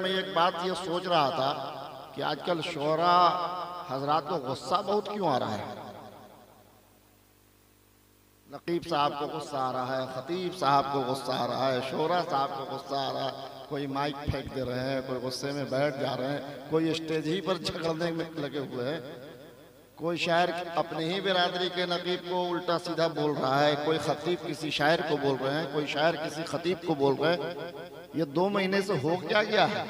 मैं एक बात ये सोच रहा था कि आजकल शोरा हजरात को गुस्सा बहुत क्यों आ रहा है। नकीब साहब को गुस्सा आ रहा है, खतीब साहब को गुस्सा आ रहा है, शोरा साहब को गुस्सा आ रहा है, कोई माइक फेंक दे रहे हैं, कोई गुस्से में बैठ जा रहे हैं, कोई स्टेज ही पर झगड़ने में लगे हुए हैं, कोई शायर अपने ही बिरादरी के नकीब को उल्टा सीधा बोल रहा है, कोई खतीब किसी शायर को बोल रहे हैं, कोई शायर किसी खतीब को बोल रहे हैं। ये 2 महीने से हो क्या गया है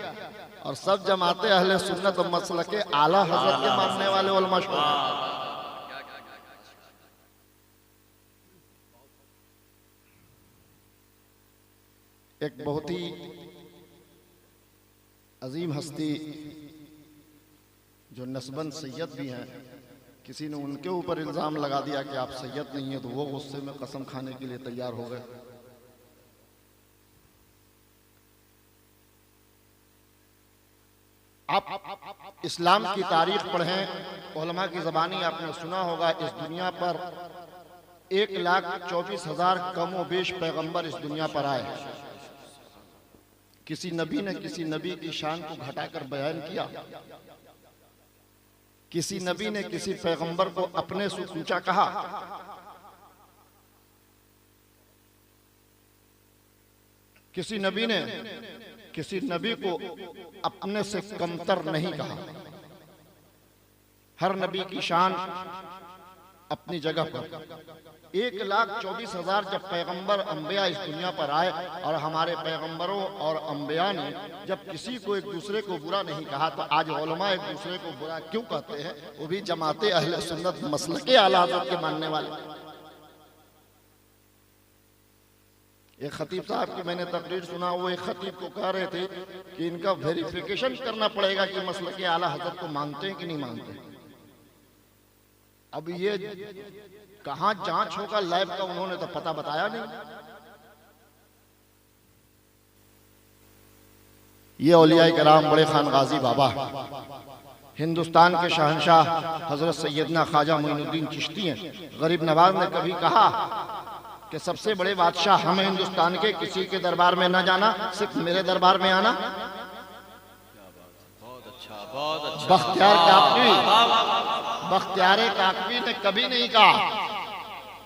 और सब जमाते अहले सुन्नत व मसलक के आला हजरत के मानने वाले उलमा शोरा। एक बहुत ही अजीम हस्ती जो नस्बन सैयद भी हैं, किसी ने उनके ऊपर इल्ज़ाम लगा दिया कि आप सैयद नहीं है, तो वो गुस्से में कसम खाने के लिए तैयार हो गए। आप इस्लाम की तारीख पढ़ें, उलमा की ज़बानी आपने सुना होगा, इस दुनिया पर 1,24,000 कम व बेश पैगंबर इस दुनिया पर आए। किसी नबी ने किसी नबी की शान को घटाकर बयान किया, किसी नबी ने किसी पैगंबर को अपने से ऊंचा कहा, किसी नबी ने किसी नबी को अपने से कमतर नहीं कहा। हर नबी की शान अपनी जगह पर। 1,24,000 जब पैगंबर अंबिया इस दुनिया पर आए और हमारे पैगंबरों और अंबिया ने जब किसी को एक दूसरे को बुरा नहीं कहा, तो आज उलमा एक दूसरे को बुरा क्यों कहते हैं? वो भी जमाते अहले सुन्नत मसलके आला हज़रत के मानने वाले। एक खतीब साहब की मैंने तकरीर सुना, वो एक खतीब को कह रहे थे कि इनका वेरिफिकेशन करना पड़ेगा कि मसलके आला हज़रत को मानते हैं कि नहीं मानते। अब ये कहां जांच होगा लैब का, उन्होंने तो पता बताया नहीं। ये औलिया कराम बड़े खान गाजी बाबा, हिंदुस्तान के शहंशाह हजरत सैयदना ख्वाजा मोइनुद्दीन चिश्ती हैं। गरीब नवाज ने कभी कहा कि सबसे बड़े बादशाह हम हिंदुस्तान के, किसी के दरबार में न जाना, सिर्फ मेरे दरबार में आना। बख्तियार काकवी ने कभी नहीं कहा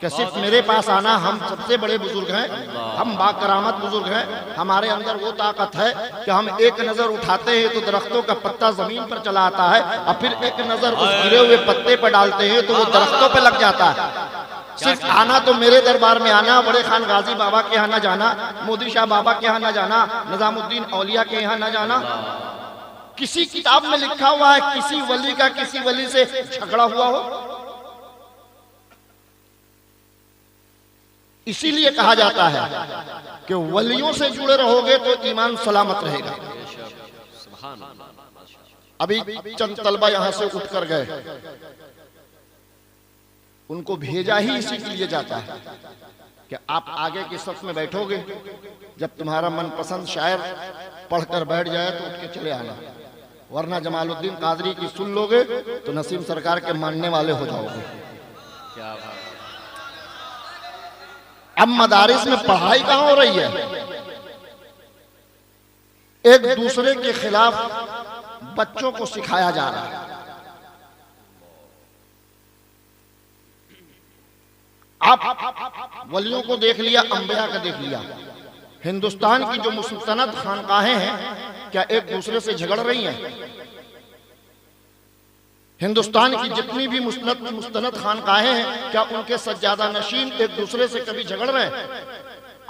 कि सिर्फ मेरे पास आना, हम सबसे बड़े बुजुर्ग हैं, हम बाकरामत बुजुर्ग हैं, हमारे अंदर वो ताकत है कि हम एक नजर उठाते हैं तो दरख्तों का पत्ता जमीन पर चला आता है, और फिर एक नजर उस गिरे हुए पत्ते पर डालते हैं तो वो दरख्तों पर लग जाता है। सिर्फ आना तो मेरे दरबार में आना, बड़े खान गाजी बाबा के यहाँ न जाना, मोदी शाह बाबा के यहाँ न जाना, निजामुद्दीन औलिया के यहाँ न जाना। किसी किताब में लिखा हुआ है किसी वली का किसी वली से झगड़ा हुआ हो? इसीलिए कहा जाता है कि वलियों से जुड़े रहोगे तो ईमान सलामत रहेगा। अभी चंद तलबा यहां से उठकर गए, उनको भेजा ही इसी के लिए जाता है कि आप आगे की सफ में बैठोगे, जब तुम्हारा मनपसंद शायर पढ़कर बैठ जाए तो उठ के चले आना, वरना जमालुद्दीन कादरी की सुन लोगे तो नसीम सरकार के मानने वाले हो जाओगे। क्या बात। अब मदारिस में पढ़ाई कहां हो रही है? एक दूसरे के खिलाफ बच्चों को सिखाया जा रहा है। आप वलियों को देख लिया, अंबिया का देख लिया, हिंदुस्तान की जो मुस्तनद खानकाहें हैं क्या एक दूसरे से झगड़ रही हैं? हिंदुस्तान की जितनी भी मुस्तनद खानकाहें हैं क्या उनके सज्जादा नशीन एक दूसरे से कभी झगड़ रहे हैं?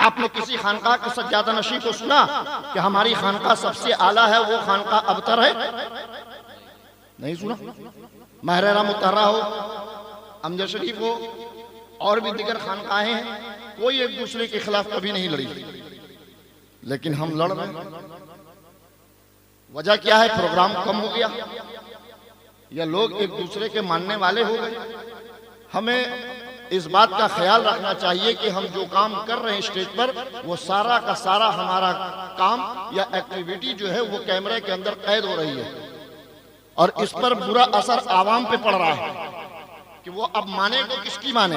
आपने किसी खानका के सज्जादा नशीन को सुना कि हमारी खानका सबसे आला है, वो खानका अबतर है? नहीं सुना। महरेरा मुतहरा हो, अमजद शरीफ हो, और भी दिगर खानकाहें हैं, कोई एक दूसरे के खिलाफ कभी नहीं लड़ी, लेकिन हम लड़ रहे हैं। वजह क्या है? प्रोग्राम कम हो गया या लोग एक दूसरे के मानने वाले हो गए? हमें इस बात का ख्याल रखना चाहिए कि हम जो काम कर रहे हैं स्टेज पर, वो सारा का सारा हमारा काम या एक्टिविटी जो है वो कैमरे के अंदर कैद हो रही है, और इस पर बुरा असर आवाम पे पड़ रहा है कि वो अब माने तो किसकी माने?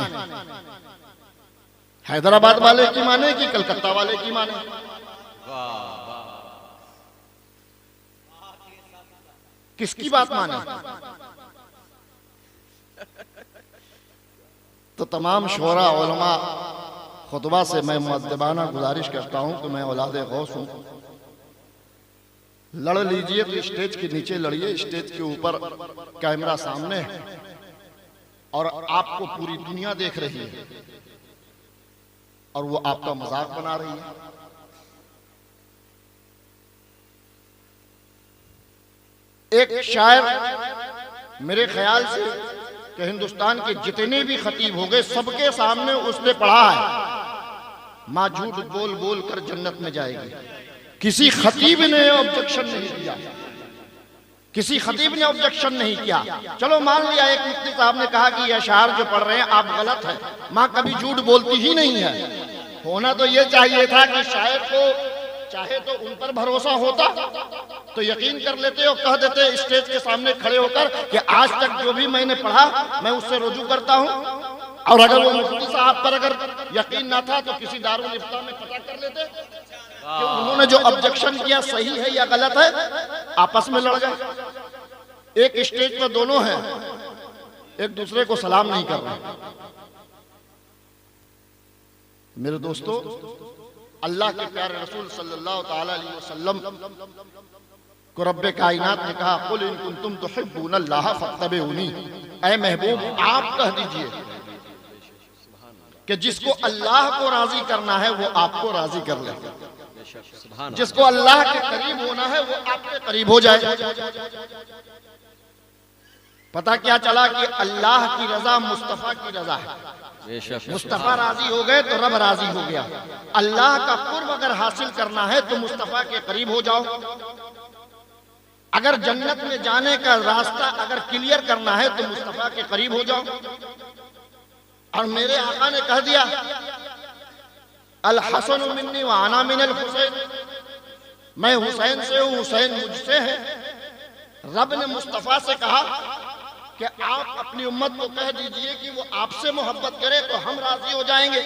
हैदराबाद वाले की माने कि कलकत्ता वाले की माने? किसकी बात माने? तो तमाम शोरा उलमा खुतबा से मैं मुअद्दबाना गुजारिश करता हूं कि मैं औलाद गौस हूं। लड़ लीजिए तो स्टेज के नीचे लड़िए, स्टेज के ऊपर कैमरा सामने है और आपको पूरी दुनिया देख रही है और वो आपका मजाक बना रही है। एक शायर मेरे ख्याल से कि हिंदुस्तान के जितने भी खतीब हो गए सबके सामने उसने पढ़ा है, माँ झूठ बोल बोल कर जन्नत में जाएगी। किसी खतीब ने ऑब्जेक्शन नहीं किया, किसी खतीब ने ऑब्जेक्शन नहीं किया। चलो मान लिया एक मुफ्ती साहब ने कहा कि ये अशआर जो पढ़ रहे हैं आप गलत है, माँ कभी झूठ बोलती ही नहीं है। होना तो ये चाहिए था कि शायर को चाहे तो उन पर भरोसा होता तो यकीन कर लेते और कह देते स्टेज के सामने खड़े होकर कि आज तक जो भी मैंने पढ़ा मैं उससे रुजू करता हूं। और अगर वो मुफ्ती साहब पर अगर यकीन ना था तो किसी दारुल इफ्ता में पता कर लेते कि उन्होंने जो ऑब्जेक्शन किया सही है या गलत है, आपस में लड़ जाए। एक स्टेज पर दोनों हैं, एक दूसरे को सलाम नहीं कर रहे। मेरे दोस्तों, अल्लाह के प्यारे रसूल सल्लल्लाहु ताला अलैहि वसल्लम को रब्बे कायनात ने कहा, कुल इन कुंतुम तुहिब्बूनल्लाह फत्तबिऊनी। ऐ महबूब आप कह दीजिए कि जिसको अल्लाह को राजी करना है वो आपको राजी कर ले, जिसको अल्लाह के करीब होना है वो आपके करीब हो जाए। पता क्या चला कि अल्लाह की रजा मुस्तफा की रजा है। मुस्तफा राजी हो गए तो रब राजी हो गया। अल्लाह का कुर्ब अगर हासिल करना है तो मुस्तफा के करीब हो जाओ। अगर जन्नत में जाने का रास्ता अगर क्लियर करना है तो मुस्तफा के करीब हो जाओ। और मेरे आका ने कह दिया, अल हसन मिन्नी व अना मिनल हुसैन, मैं हुसैन से हूं, हुसैन मुझसे है। रब ने मुस्तफा से कहा कि आप अपनी उम्मत को कह दीजिए कि वो आपसे मोहब्बत करे तो हम राजी हो जाएंगे।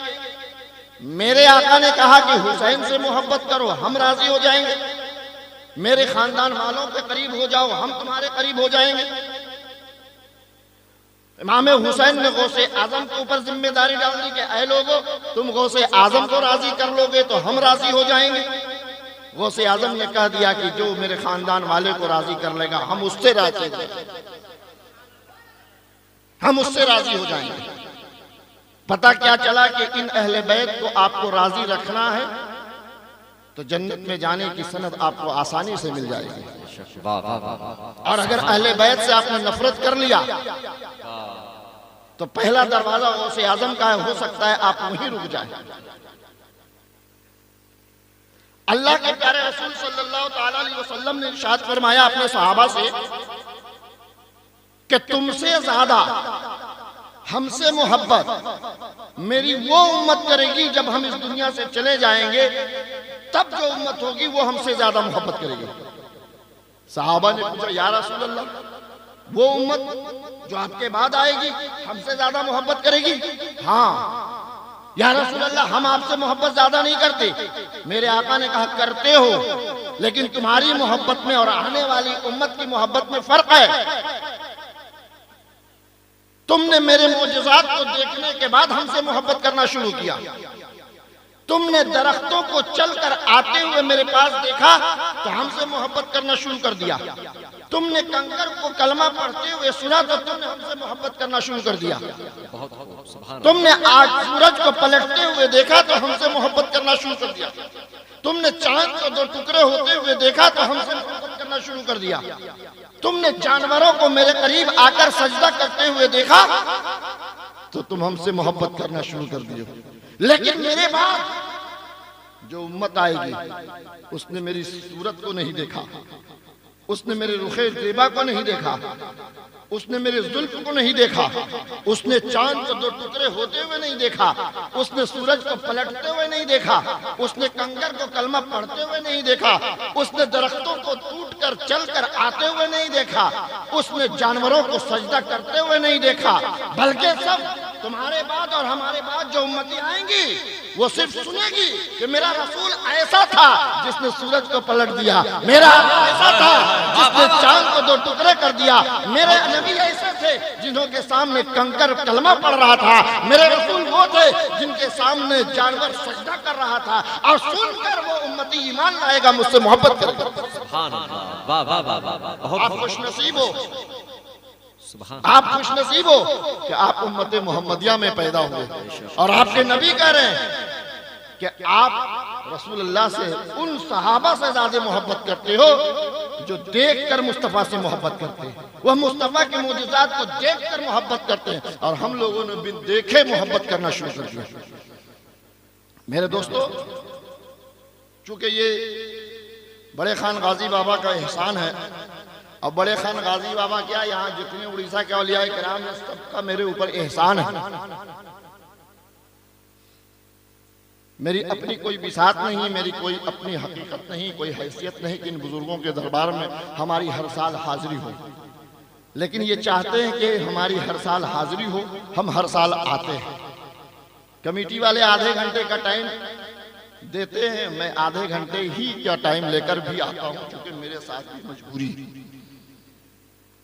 मेरे आका ने कहा कि हुसैन से मोहब्बत करो, हम राजी हो जाएंगे। मेरे खानदान वालों के करीब हो जाओ, हम तुम्हारे करीब हो जाएंगे। इमाम हुसैन ने गौसे आजम के ऊपर जिम्मेदारी डाल दी कि ऐ लोगों, तुम गौसे आजम को राजी कर लोगे तो हम राजी हो जाएंगे। गौसे आजम ने कह दिया कि जो मेरे खानदान वाले को राजी कर लेगा हम उससे राजी हो जाएंगे, हम उससे राजी हो जाएंगे। पता क्या चला कि इन अहले बैत को आपको राजी रखना है तो जन्नत में जाने की सनद आपको आसानी से मिल जाएगी। और अगर अहले बैत से आपने नफरत कर लिया तो पहला दरवाजा गौसे आजम का है, हो सकता है आप वहीं रुक जाए। अल्लाह के प्यारे रसूल सल्लल्लाहु ताला अलैहि वसल्लम ने इरशाद फरमाया अपने सहाबा से कि तुमसे ज्यादा हमसे मोहब्बत मेरी वो उम्मत करेगी जब हम इस दुनिया से चले जाएंगे, तब जो उम्मत होगी वो हमसे ज्यादा मोहब्बत करेगी। सहाबा ने पूछा, या रसूल अल्लाह, वो उम्मत जो आपके बाद आएगी हमसे ज्यादा मोहब्बत करेगी? हाँ या रसूल अल्लाह, हम आपसे मोहब्बत ज्यादा नहीं करते। मेरे आका ने कहा, करते हो, लेकिन तुम्हारी मोहब्बत में और आने वाली उम्मत की मोहब्बत में फर्क है। तुमने मेरे मोजज़ात को देखने के बाद हमसे मोहब्बत करना शुरू किया। तुमने दरख्तों को चलकर आते हुए मेरे पास देखा तो हमसे मोहब्बत करना शुरू कर दिया। तुमने कंकर को कलमा पढ़ते हुए सुना तो तुमने हमसे मोहब्बत करना शुरू कर दिया। तुमने आज सूरज को पलटते हुए देखा तो हमसे मोहब्बत करना शुरू कर दिया। तुमने चांद को दो टुकड़े होते हुए देखा तो हमसे मोहब्बत करना शुरू कर दिया। तुमने जानवरों को मेरे करीब आकर सजदा करते हुए देखा तो तुम हमसे मोहब्बत करना शुरू कर दिए। लेकिन मेरे बाद जो उम्मत आएगी उसने मेरी सूरत को नहीं देखा, उसने मेरे रुखे ज़ेबा को नहीं देखा, उसने मेरे जुल्फ को नहीं देखा, उसने चांद को दो टुकड़े होते हुए नहीं देखा, उसने सूरज को पलटते हुए नहीं देखा, उसने कंकर को कलमा पढ़ते हुए नहीं देखा, उसने दरख्तों को टूटकर चलकर आते हुए नहीं देखा, उसने जानवरों को सजदा करते हुए नहीं देखा, बल्कि सब तुम्हारे बाद और हमारे बाद जो उम्मती आएंगी वो सिर्फ सुनेगी कि मेरा रसूल ऐसा था जिसने सूरज को पलट दिया, मेरा ऐसा था आपने चांद को दो टुकड़े कर दिया। मेरे नबी ऐसे थे जिन्होंने सामने कंकर कलमा पढ़ रहा था, मेरे रसूल वो थे जिनके सामने जानवर सजदा कर रहा था, और सुनकर वो उम्मती ईमान लाएगा, मुझसे मोहब्बत करेगा। सुभान अल्लाह, वाह वाह वाह वाह, आप खुश नसीब हो, सुभान, आप खुश नसीब हो कि आप उम्मत मोहम्मदिया में पैदा हुए। और आपके नबी कह रहे हैं कि आप रसूलुल्लाह से उन सहाबा से ज्यादा मोहब्बत करते हो जो देखकर मुस्तफा से मोहब्बत करते हैं, वह मुस्तफा के मोजज़ात को देखकर मोहब्बत करते हैं, और हम लोगों ने बिन देखे मोहब्बत करना शुरू कर दिया। मेरे दोस्तों, चूंकि ये बड़े खान गाजी बाबा का एहसान है, और बड़े खान गाजी बाबा क्या, यहाँ जितने उड़ीसा के औलिया किराम है सबका मेरे ऊपर एहसान है। मेरी अपनी कोई बिसात नहीं, मेरी कोई अपनी हकीकत नहीं, कोई हैसियत नहीं कि इन बुजुर्गों के दरबार में हमारी हर साल हाजिरी हो, लेकिन ये चाहते हैं कि हमारी हर साल हाजिरी हो, हम हर साल आते हैं। कमेटी वाले आधे घंटे का टाइम देते हैं, मैं आधे घंटे ही का टाइम लेकर भी आता हूँ, क्योंकि मेरे साथ भी मजबूरी।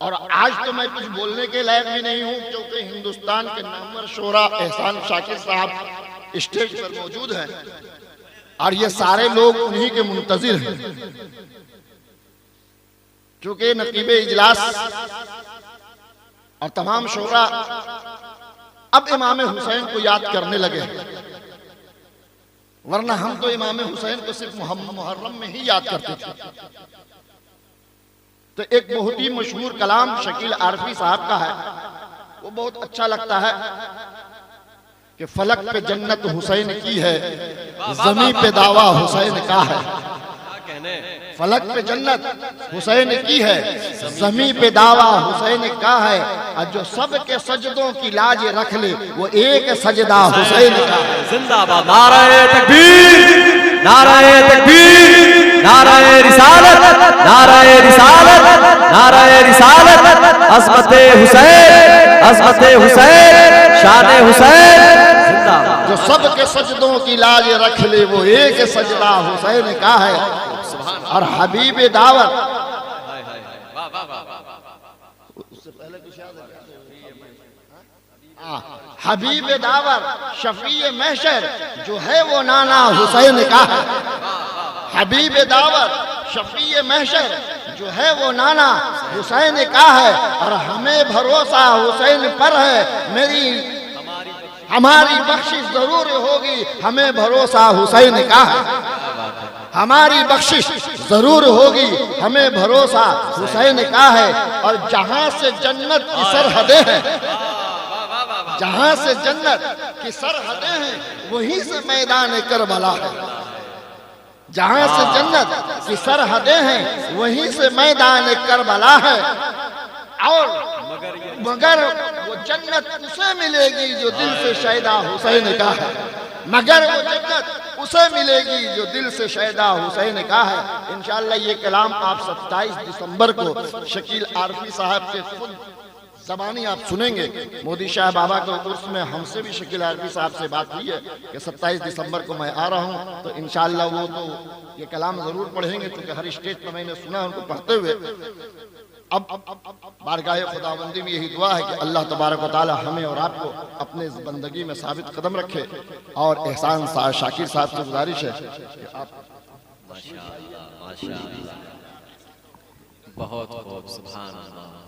और आज तो मैं कुछ बोलने के लायक भी नहीं हूँ, क्योंकि हिंदुस्तान के नामवर शोरा एहसान शाकिर साहब स्टेज पर मौजूद है, और ये सारे लोग उन्हीं के मुंतजिर हैं। क्योंकि नकीबे इजलास और तमाम शोरा अब इमाम हुसैन को याद करने लगे, वरना हम तो इमाम हुसैन को सिर्फ मुहर्रम में ही याद करते थे। तो एक बहुत ही मशहूर कलाम शकील आरफी साहब का है, वो बहुत अच्छा लगता है कि फलक पे जन्नत हुसैन की है, जमी पे दावा हुसैन का है। फलक पे जन्नत हुसैन की है, जमी पे दावा हुसैन का है, और जो सब के सजदों की लाज रख ले वो एक सजदा हुसैन का है। जिंदाबाद, नाराए तकबीर, नाराए तकबीर, नाराए रिसालत, नाराए रिसालत, नाराए रिसालत, अज़मते हुसैन, अज़मते हुसैन, शाने हुसैन। जो सब के सजदों की लाज रख ले वो एक सजदा हुसैन का है। और हबीब दावत, उससे पहले कुछ याद है, हबीब दावर शफी महशर जो है वो नाना हुसैन का है। हबीब दावर शफी महशर जो है वो नाना हुसैन का है, और हमें भरोसा हुसैन पर है, हमारी बख्शिश जरूर होगी, हमें भरोसा हुसैन का है। हमारी बख्शिश जरूर होगी, हमें भरोसा हुसैन का है। और जहां से जन्नत की सरहदें हैं, जहां से जन्नत की सरहदें हैं, वहीं से मैदान करबला है। जहां से जन्नत की सरहदें हैं, वहीं से मैदान करबला है। और मगर वो जन्नत उसे मिलेगी जो दिल से शैदा हुसैन का है, मगर वो जन्नत उसे मिलेगी जो दिल से शैदा हुसैन का है। इंशाअल्लाह ये कलाम आप 27 दिसंबर को शकील आरफी साहब के खुद ज़बानी आप सुनेंगे। मोदी शाह बाबा के उर्स में हमसे भी शकील आरफी साहब से बात हुई है कि 27 दिसंबर को मैं आ रहा हूँ, तो इंशाअल्लाह वो तो ये कलाम ज़रूर पढ़ेंगे, क्योंकि हर स्टेज पर मैंने सुना उनको पढ़ते हुए। अब बारगाह खुदाबंदी में यही दुआ है कि अल्लाह तबारक व तआला हमें और आपको अपने बंदगी में साबित कदम रखे। और एहसान शाकिर साहब से गुजारिश है कि आप माशाअल्लाह, माशाअल्लाह, बहुत खूब, सुभान अल्लाह।